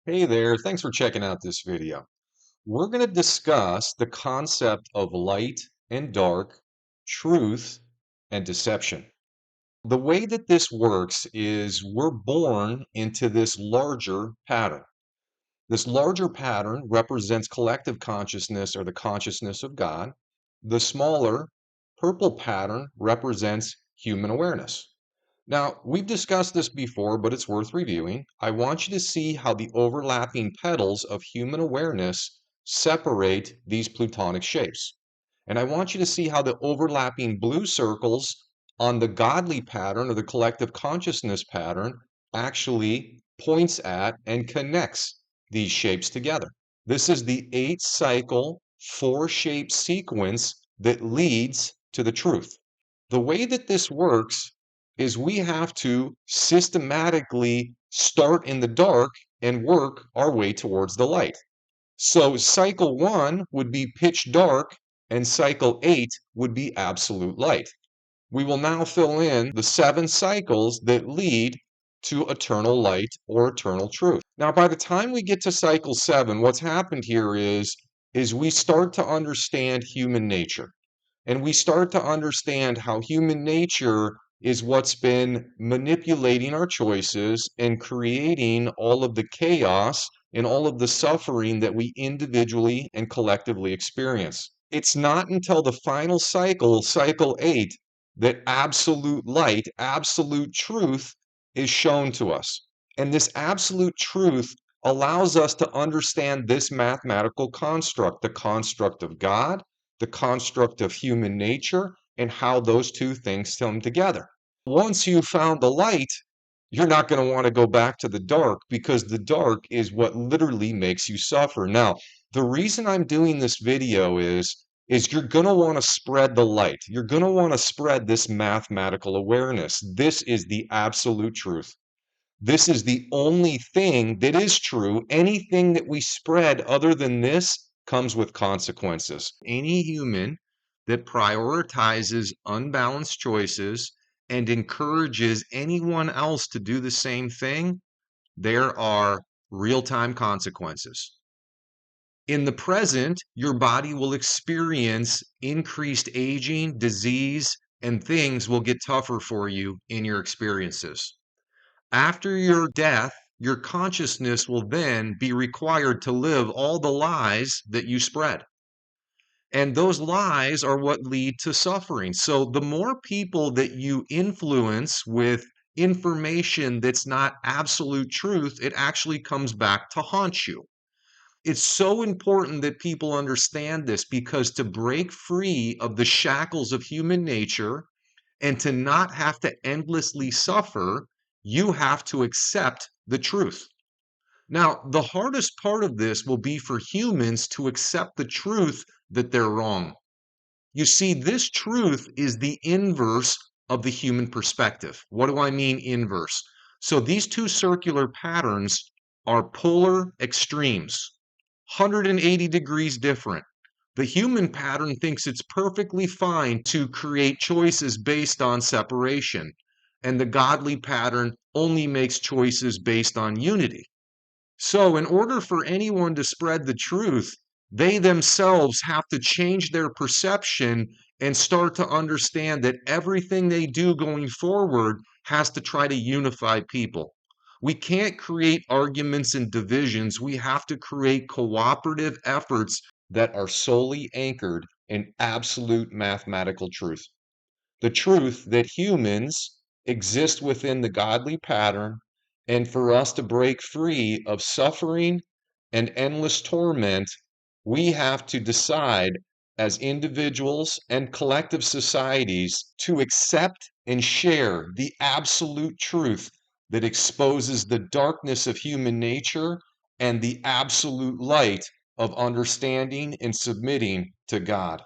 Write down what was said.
Hey there, thanks for checking out this video. We're going to discuss the concept of light and dark, truth and deception. The way that this works is we're born into this larger pattern. This larger pattern represents collective consciousness or the consciousness of God. The smaller purple pattern represents human awareness. Now, we've discussed this before, but it's worth reviewing. I want you to see how the overlapping petals of human awareness separate these plutonic shapes. And I want you to see how the overlapping blue circles on the godly pattern or the collective consciousness pattern actually points at and connects these shapes together. This is the 8-cycle, 4-shape sequence that leads to the truth. The way that this works is we have to systematically start in the dark and work our way towards the light. So cycle 1 would be pitch dark and cycle 8 would be absolute light. We will now fill in the 7 cycles that lead to eternal light or eternal truth. Now, by the time we get to cycle 7, what's happened here is we start to understand human nature. And we start to understand how human nature is what's been manipulating our choices and creating all of the chaos and all of the suffering that we individually and collectively experience. It's not until the final cycle, cycle 8, that absolute light, absolute truth is shown to us. And this absolute truth allows us to understand this mathematical construct, the construct of God, the construct of human nature, and how those two things come together. Once you found the light, you're not going to want to go back to the dark because the dark is what literally makes you suffer. Now, the reason I'm doing this video is you're going to want to spread the light. You're going to want to spread this mathematical awareness. This is the absolute truth. This is the only thing that is true. Anything that we spread other than this comes with consequences. Any human that prioritizes unbalanced choices and encourages anyone else to do the same thing, there are real-time consequences. In the present, your body will experience increased aging, disease, and things will get tougher for you in your experiences. After your death, your consciousness will then be required to live all the lies that you spread. And those lies are what lead to suffering. So the more people that you influence with information that's not absolute truth, it actually comes back to haunt you. It's so important that people understand this because to break free of the shackles of human nature and to not have to endlessly suffer, you have to accept the truth. Now, the hardest part of this will be for humans to accept the truth that they're wrong. You see, this truth is the inverse of the human perspective. What do I mean inverse? So these two circular patterns are polar extremes, 180 degrees different. The human pattern thinks it's perfectly fine to create choices based on separation, and the godly pattern only makes choices based on unity. So, in order for anyone to spread the truth, they themselves have to change their perception and start to understand that everything they do going forward has to try to unify people. We can't create arguments and divisions. We have to create cooperative efforts that are solely anchored in absolute mathematical truth. The truth that humans exist within the godly pattern, and for us to break free of suffering and endless torment, we have to decide as individuals and collective societies to accept and share the absolute truth that exposes the darkness of human nature and the absolute light of understanding and submitting to God.